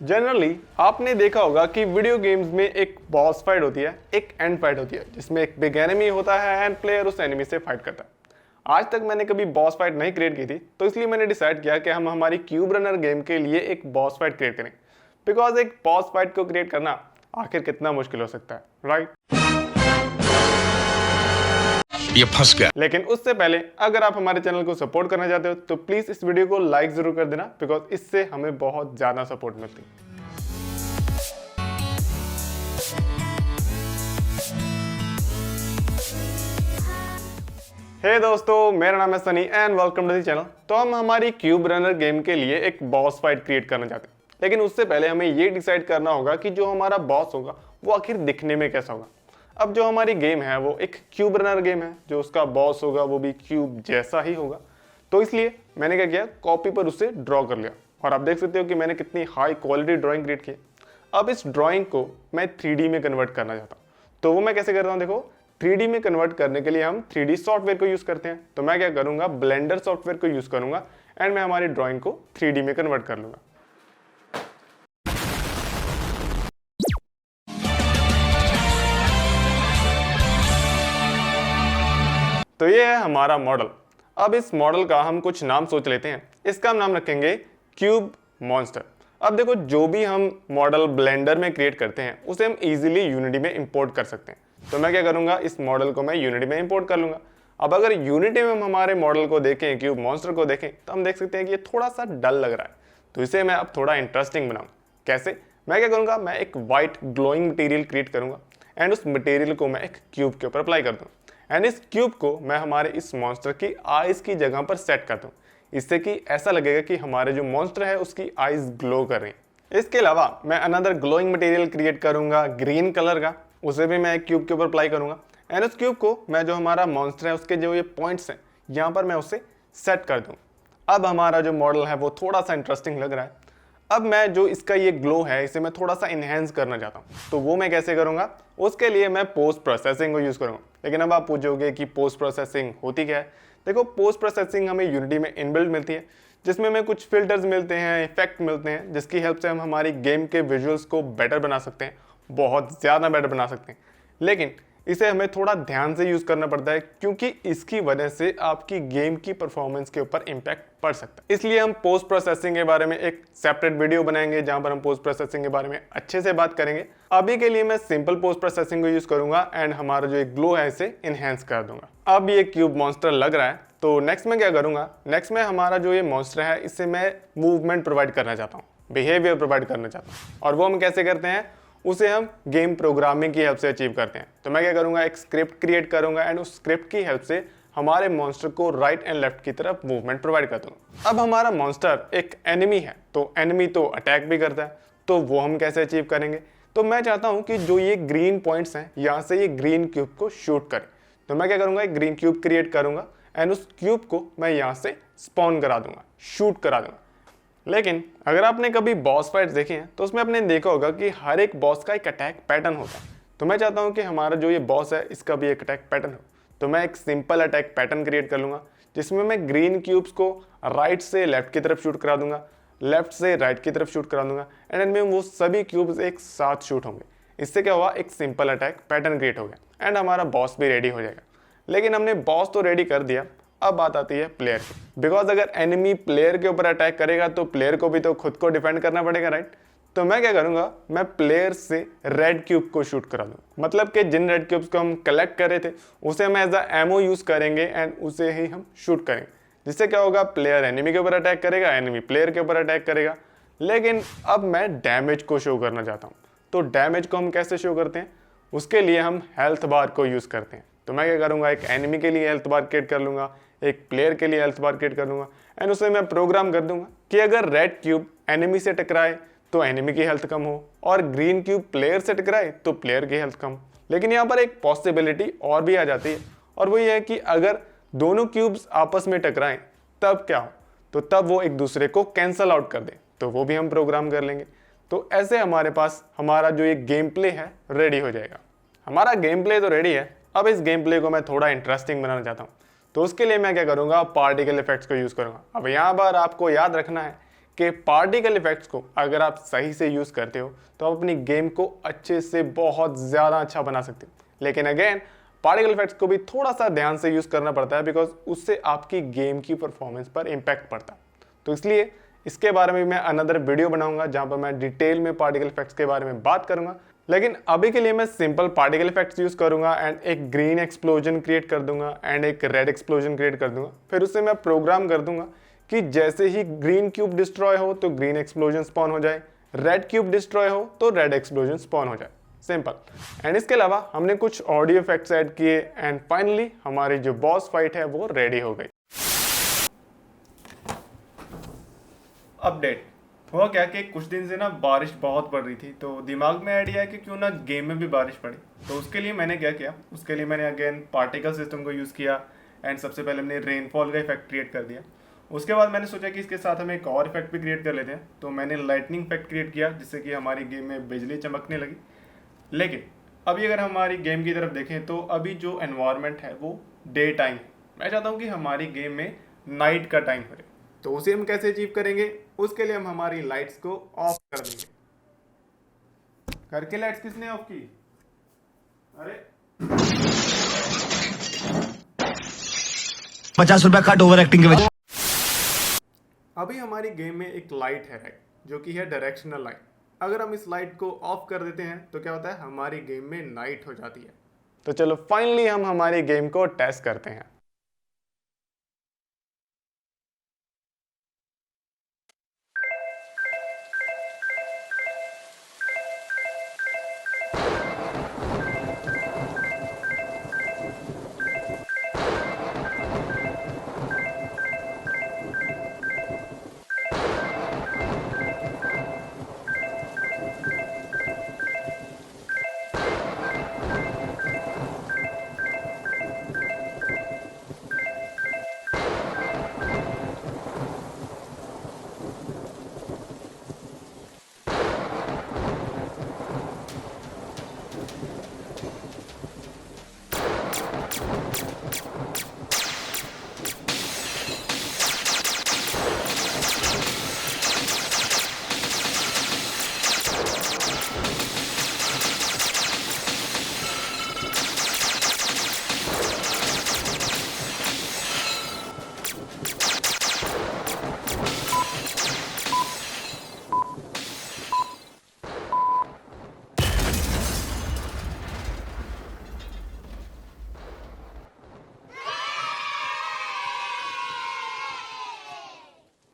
Generally आपने देखा होगा कि वीडियो गेम्स में एक बॉस फाइट होती है, एक एंड फाइट होती है, जिसमें एक बिग एनिमी होता है एंड प्लेयर उस एनिमी से फाइट करता है। आज तक मैंने कभी बॉस फाइट नहीं क्रिएट की थी, तो इसलिए मैंने डिसाइड किया कि हम हमारी क्यूब रनर गेम के लिए एक बॉस फाइट क्रिएट करें। बिकॉज एक बॉस फाइट को क्रिएट करना आखिर कितना मुश्किल हो सकता है, राइट? ये फंस गया। लेकिन उससे पहले अगर आप हमारे चैनल को सपोर्ट करना चाहते हो तो प्लीज इस वीडियो को लाइक जरूर कर देना, बिकॉज इससे हमें बहुत ज्यादा सपोर्ट मिलती है। हे दोस्तों, मेरा नाम है Sunny and welcome to the channel. तो हम हमारी क्यूब रनर गेम के लिए एक बॉस फाइट क्रिएट करना चाहते हैं, लेकिन उससे पहले हमें ये डिसाइड करना होगा कि जो हमारा बॉस होगा वो आखिर दिखने में कैसा होगा। अब जो हमारी गेम है वो एक क्यूब रनर गेम है, जो उसका बॉस होगा वो भी क्यूब जैसा ही होगा। तो इसलिए मैंने क्या किया, कॉपी पर उसे ड्रॉ कर लिया और आप देख सकते हो कि मैंने कितनी हाई क्वालिटी ड्राइंग क्रिएट की। अब इस ड्राइंग को मैं 3D में कन्वर्ट करना चाहता हूँ। तो वो मैं कैसे करता हूँ, देखो 3D में कन्वर्ट करने के लिए हम 3D सॉफ्टवेयर को यूज़ करते हैं। तो मैं क्या करूँगा, ब्लेंडर सॉफ्टवेयर को यूज़ करूँगा एंड मैं हमारी ड्राइंग को 3D में कन्वर्ट कर लूँगा। तो ये है हमारा मॉडल। अब इस मॉडल का हम कुछ नाम सोच लेते हैं। इसका हम नाम रखेंगे क्यूब मॉन्स्टर। अब देखो, जो भी हम मॉडल ब्लेंडर में क्रिएट करते हैं उसे हम इजीली यूनिटी में इंपोर्ट कर सकते हैं। तो मैं क्या करूंगा, इस मॉडल को मैं यूनिटी में इंपोर्ट कर लूंगा। अब अगर यूनिटी में हम हमारे मॉडल को देखें, क्यूब मॉन्स्टर को देखें, तो हम देख सकते हैं कि ये थोड़ा सा डल लग रहा है। तो इसे मैं अब थोड़ा इंटरेस्टिंग बनाऊंगा। कैसे? मैं क्या करूंगा, मैं एक व्हाइट ग्लोइंग मटेरियल क्रिएट करूंगा एंड उस मटेरियल को मैं एक क्यूब के ऊपर अप्लाई कर दूँ एंड इस क्यूब को मैं हमारे इस मॉन्स्टर की आईज की जगह पर सेट कर दूं, इससे कि ऐसा लगेगा कि हमारे जो मॉन्स्टर है उसकी आईज ग्लो कर रही हैं। इसके अलावा मैं अनदर ग्लोइंग मटेरियल क्रिएट करूंगा ग्रीन कलर का, उसे भी मैं एक क्यूब के ऊपर अप्लाई करूंगा एंड उस क्यूब को मैं जो हमारा मॉन्स्टर है उसके जो ये पॉइंट्स हैं यहाँ पर मैं उसे सेट कर दूँ। अब हमारा जो मॉडल है वो थोड़ा सा इंटरेस्टिंग लग रहा है। अब मैं जो इसका ये ग्लो है इसे मैं थोड़ा सा इनहेंस करना चाहता हूँ। तो वो मैं कैसे करूँगा, उसके लिए मैं पोस्ट प्रोसेसिंग को यूज़ करूँगा। लेकिन अब आप पूछोगे कि पोस्ट प्रोसेसिंग होती क्या है। देखो, पोस्ट प्रोसेसिंग हमें यूनिटी में इनबिल्ट मिलती है, जिसमें हमें कुछ फिल्टर्स मिलते हैं, इफेक्ट मिलते हैं, जिसकी हेल्प से हम हमारी गेम के विजुअल्स को बेटर बना सकते हैं, बहुत ज़्यादा बेटर बना सकते हैं। लेकिन इसे हमें थोड़ा ध्यान से यूज़ करना पड़ता है, क्योंकि इसकी वजह से आपकी गेम की परफॉर्मेंस के ऊपर इम्पैक्ट पड़ सकता है। इसलिए हम पोस्ट प्रोसेसिंग के बारे में एक सेपरेट वीडियो बनाएंगे जहां पर हम पोस्ट प्रोसेसिंग के बारे में अच्छे से बात करेंगे। अभी के लिए मैं सिंपल पोस्ट प्रोसेसिंग को यूज़ करूंगा एंड हमारा जो एक ग्लो है इसे इनहेंस कर दूंगा। अब ये क्यूब मॉन्स्टर लग रहा है, तो नेक्स्ट में क्या करूंगा, नेक्स्ट में हमारा जो ये मॉन्स्टर है इससे मैं मूवमेंट प्रोवाइड करना चाहता हूँ, बिहेवियर प्रोवाइड करना चाहता हूँ। और वो हम कैसे करते हैं, उसे हम गेम प्रोग्रामिंग की हेल्प से अचीव करते हैं। तो मैं क्या करूंगा, एक स्क्रिप्ट क्रिएट करूंगा एंड उस स्क्रिप्ट की हेल्प से हमारे मॉन्स्टर को राइट एंड लेफ्ट की तरफ मूवमेंट प्रोवाइड कर दूंगा। अब हमारा मॉन्स्टर एक एनिमी है, तो एनिमी तो अटैक भी करता है, तो वो हम कैसे अचीव करेंगे। तो मैं चाहता हूं कि जो ये ग्रीन पॉइंट्स हैं यहाँ से ये ग्रीन क्यूब को शूट करें। तो मैं क्या करूंगा, एक ग्रीन क्यूब क्रिएट करूंगा एंड उस क्यूब को मैं यहाँ से स्पॉन करा दूंगा, शूट करा दूंगा। लेकिन अगर आपने कभी बॉस फाइट्स देखे हैं तो उसमें आपने देखा होगा कि हर एक बॉस का एक अटैक पैटर्न होता है। तो मैं चाहता हूं कि हमारा जो ये बॉस है इसका भी एक अटैक पैटर्न हो। तो मैं एक सिंपल अटैक पैटर्न क्रिएट कर लूंगा, जिसमें मैं ग्रीन क्यूब्स को राइट से लेफ्ट की तरफ शूट करा दूंगा, लेफ्ट से राइट की तरफ शूट करा दूंगा एंड इनमें वो सभी क्यूब्स एक साथ शूट होंगे। इससे क्या हुआ, एक सिंपल अटैक पैटर्न क्रिएट हो गया एंड हमारा बॉस भी रेडी हो जाएगा। लेकिन हमने बॉस तो रेडी कर दिया, अब बात आती है प्लेयर की। बिकॉज अगर एनिमी प्लेयर के ऊपर अटैक करेगा तो प्लेयर को भी तो खुद को डिफेंड करना पड़ेगा, राइट? तो मैं क्या करूंगा, मैं प्लेयर से रेड क्यूब को शूट करा दूं। मतलब कि जिन रेड क्यूब्स को हम कलेक्ट कर रहे थे उसे हम एज अ एमओ यूज करेंगे एंड उसे ही हम शूट करेंगे। जिससे क्या होगा, प्लेयर एनिमी के ऊपर अटैक करेगा, एनिमी प्लेयर के ऊपर अटैक करेगा। लेकिन अब मैं डैमेज को शो करना चाहता हूँ। तो डैमेज को हम कैसे शो करते हैं, उसके लिए हम हेल्थ बार को यूज करते हैं। तो मैं क्या करूंगा, एक एनिमी के लिए हेल्थ बार क्रिएट कर लूंगा, एक प्लेयर के लिए हेल्थ बार क्रिएट कर लूंगा एंड उसे मैं प्रोग्राम कर दूंगा कि अगर रेड क्यूब एनिमी से टकराए तो एनिमी की हेल्थ कम हो और ग्रीन क्यूब प्लेयर से टकराए तो प्लेयर की हेल्थ कम हो। लेकिन यहाँ पर एक पॉसिबिलिटी और भी आ जाती है, और वो ये है कि अगर दोनों क्यूब्स आपस में टकराएं तब क्या हो, तो तब वो एक दूसरे को कैंसल आउट कर दे। तो वो भी हम प्रोग्राम कर लेंगे। तो ऐसे हमारे पास हमारा जो ये गेम प्ले है रेडी हो जाएगा। हमारा गेम प्ले तो रेडी है, अब इस गेम प्ले को मैं थोड़ा इंटरेस्टिंग बनाना चाहता हूँ। तो उसके लिए मैं क्या करूँगा, पार्टिकल इफेक्ट्स को यूज़ करूँगा। अब यहाँ पर आपको याद रखना है कि पार्टिकल इफेक्ट्स को अगर आप सही से यूज़ करते हो तो आप अपनी गेम को अच्छे से बहुत ज़्यादा अच्छा बना सकते हो। लेकिन अगेन पार्टिकल इफेक्ट्स को भी थोड़ा सा ध्यान से यूज़ करना पड़ता है, बिकॉज उससे आपकी गेम की परफॉर्मेंस पर इम्पैक्ट पड़ता है। तो इसलिए इसके बारे में मैं अनदर वीडियो बनाऊंगा जहां पर मैं डिटेल में पार्टिकल इफेक्ट्स के बारे में बात करूंगा। लेकिन अभी के लिए मैं सिंपल पार्टिकल इफेक्ट्स यूज करूंगा एंड एक ग्रीन एक्सप्लोजन क्रिएट कर दूंगा एंड एक रेड एक्सप्लोजन क्रिएट कर दूंगा। फिर उससे मैं प्रोग्राम कर दूंगा कि जैसे ही ग्रीन क्यूब डिस्ट्रॉय हो तो ग्रीन एक्सप्लोजन स्पॉन हो जाए, रेड क्यूब डिस्ट्रॉय हो तो रेड एक्सप्लोजन स्पॉन हो जाए। सिंपल। एंड इसके अलावा हमने कुछ ऑडियो इफेक्ट्स ऐड किए एंड फाइनली हमारी जो बॉस फाइट है वो रेडी हो गई। अपडेट हुआ क्या कि कुछ दिन से ना बारिश बहुत पड़ रही थी, तो दिमाग में आइडिया है कि क्यों ना गेम में भी बारिश पड़े। तो उसके लिए मैंने क्या किया, उसके लिए मैंने अगेन पार्टिकल सिस्टम को यूज़ किया एंड सबसे पहले हमने रेनफॉल का इफेक्ट क्रिएट कर दिया। उसके बाद मैंने सोचा कि इसके साथ हम एक और इफेक्ट भी क्रिएट कर लेते हैं, तो मैंने लाइटनिंग इफेक्ट क्रिएट किया जिससे कि हमारी गेम में बिजली चमकने लगी। लेकिन अभी अगर हमारी गेम की तरफ देखें तो अभी जो एनवायरनमेंट है वो डे टाइम है। मैं चाहता हूँ कि हमारी गेम में नाइट का टाइम हो। तो उसे हम कैसे अचीव करेंगे, उसके लिए हम हमारी लाइट्स को ऑफ कर देंगे। करके लाइट्स किसने ऑफ की? अरे 50 रुपया कट ओवर एक्टिंग की वजह। अभी हमारी गेम में एक लाइट है राइट, जो कि है डायरेक्शनल लाइट। अगर हम इस लाइट को ऑफ कर देते हैं तो क्या होता है, हमारी गेम में नाइट हो जाती है। तो चलो फाइनली हम हमारी गेम को टेस्ट करते हैं।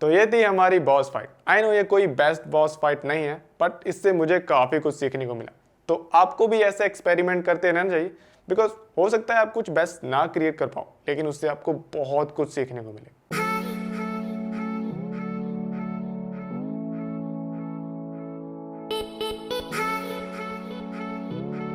तो ये थी हमारी बॉस फाइट। आई नो ये कोई बेस्ट बॉस फाइट नहीं है, बट इससे मुझे काफ़ी कुछ सीखने को मिला। तो आपको भी ऐसे एक्सपेरिमेंट करते रहना चाहिए, बिकॉज हो सकता है आप कुछ बेस्ट ना क्रिएट कर पाओ, लेकिन उससे आपको बहुत कुछ सीखने को मिले।